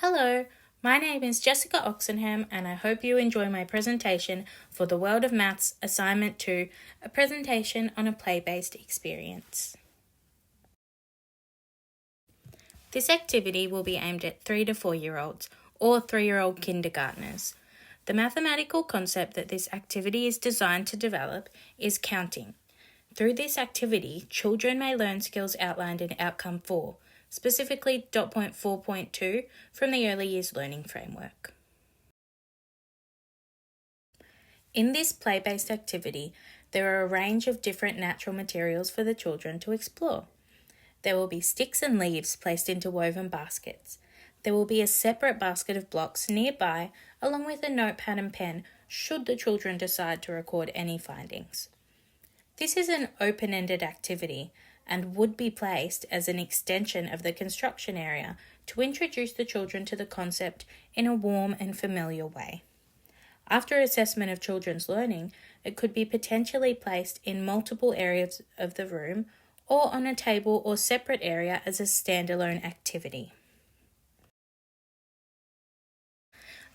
Hello, my name is Jessica Oxenham and I hope you enjoy my presentation for the World of Maths Assignment 2, a presentation on a play-based experience. This activity will be aimed at 3 to 4-year-olds or 3-year-old kindergartners. The mathematical concept that this activity is designed to develop is counting. Through this activity, children may learn skills outlined in Outcome 4, specifically dot point 4.2 from the Early Years Learning Framework. In this play-based activity, there are a range of different natural materials for the children to explore. There will be sticks and leaves placed into woven baskets. There will be a separate basket of blocks nearby, along with a notepad and pen, should the children decide to record any findings. This is an open-ended activity and would be placed as an extension of the construction area to introduce the children to the concept in a warm and familiar way. After assessment of children's learning, it could be potentially placed in multiple areas of the room or on a table or separate area as a standalone activity.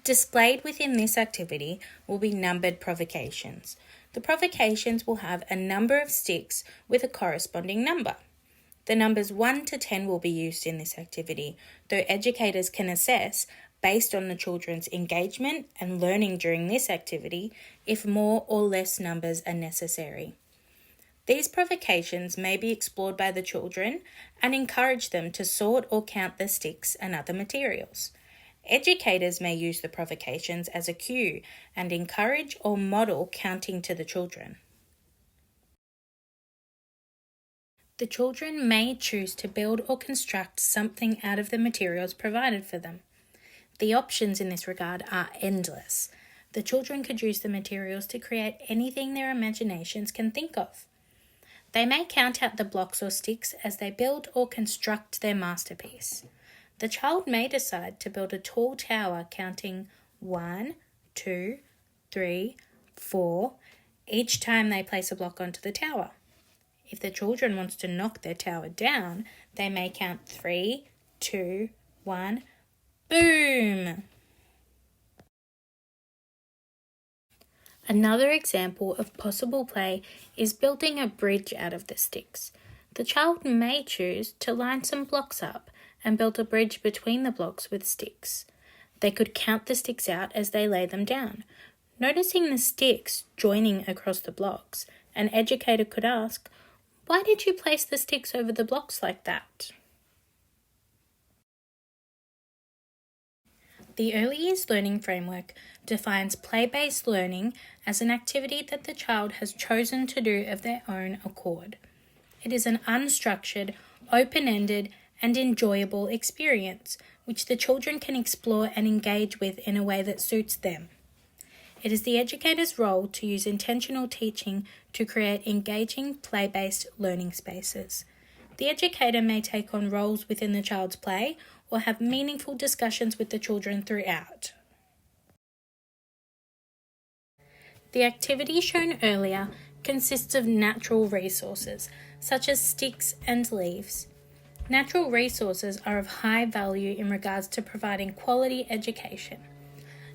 Displayed within this activity will be numbered provocations. The provocations will have a number of sticks with a corresponding number. The numbers 1 to 10 will be used in this activity, though educators can assess, based on the children's engagement and learning during this activity, if more or less numbers are necessary. These provocations may be explored by the children and encourage them to sort or count the sticks and other materials. Educators may use the provocations as a cue and encourage or model counting to the children. The children may choose to build or construct something out of the materials provided for them. The options in this regard are endless. The children could use the materials to create anything their imaginations can think of. They may count out the blocks or sticks as they build or construct their masterpiece. The child may decide to build a tall tower counting 1, 2, 3, 4 each time they place a block onto the tower. If the children wants to knock their tower down, they may count 3, 2, 1, boom! Another example of possible play is building a bridge out of the sticks. The child may choose to line some blocks up and build a bridge between the blocks with sticks. They could count the sticks out as they lay them down. Noticing the sticks joining across the blocks, an educator could ask, "Why did you place the sticks over the blocks like that?" The Early Years Learning Framework defines play-based learning as an activity that the child has chosen to do of their own accord. It is an unstructured, open-ended, and enjoyable experience, which the children can explore and engage with in a way that suits them. It is the educator's role to use intentional teaching to create engaging, play-based learning spaces. The educator may take on roles within the child's play or have meaningful discussions with the children throughout. The activity shown earlier consists of natural resources, such as sticks and leaves. Natural resources are of high value in regards to providing quality education.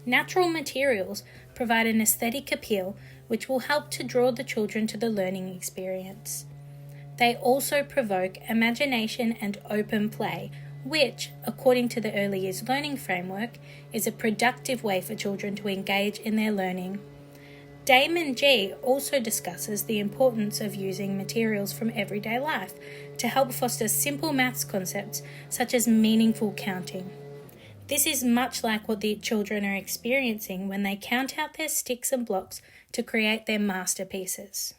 Natural materials provide an aesthetic appeal which will help to draw the children to the learning experience. They also provoke imagination and open play, which, according to the Early Years Learning Framework, is a productive way for children to engage in their learning. Damon G. also discusses the importance of using materials from everyday life to help foster simple maths concepts such as meaningful counting. This is much like what the children are experiencing when they count out their sticks and blocks to create their masterpieces.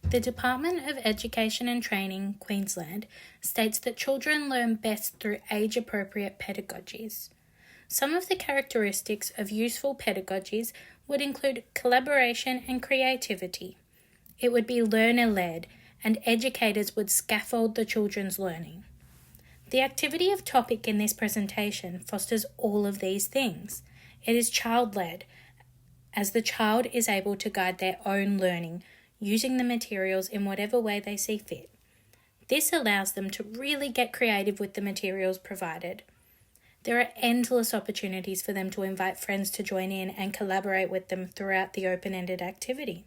The Department of Education and Training, Queensland, states that children learn best through age-appropriate pedagogies. Some of the characteristics of useful pedagogies would include collaboration and creativity. It would be learner-led, and educators would scaffold the children's learning. The activity of topic in this presentation fosters all of these things. It is child-led, as the child is able to guide their own learning, using the materials in whatever way they see fit. This allows them to really get creative with the materials provided. There are endless opportunities for them to invite friends to join in and collaborate with them throughout the open-ended activity.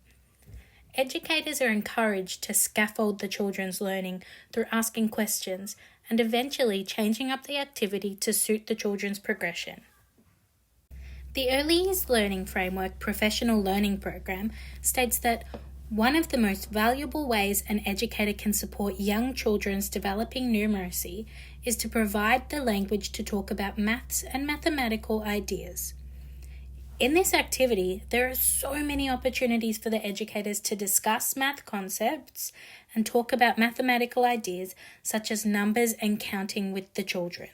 Educators are encouraged to scaffold the children's learning through asking questions and eventually changing up the activity to suit the children's progression. The Early Years Learning Framework Professional Learning Program states that one of the most valuable ways an educator can support young children's developing numeracy is to provide the language to talk about maths and mathematical ideas. In this activity, there are so many opportunities for the educators to discuss math concepts and talk about mathematical ideas such as numbers and counting with the children.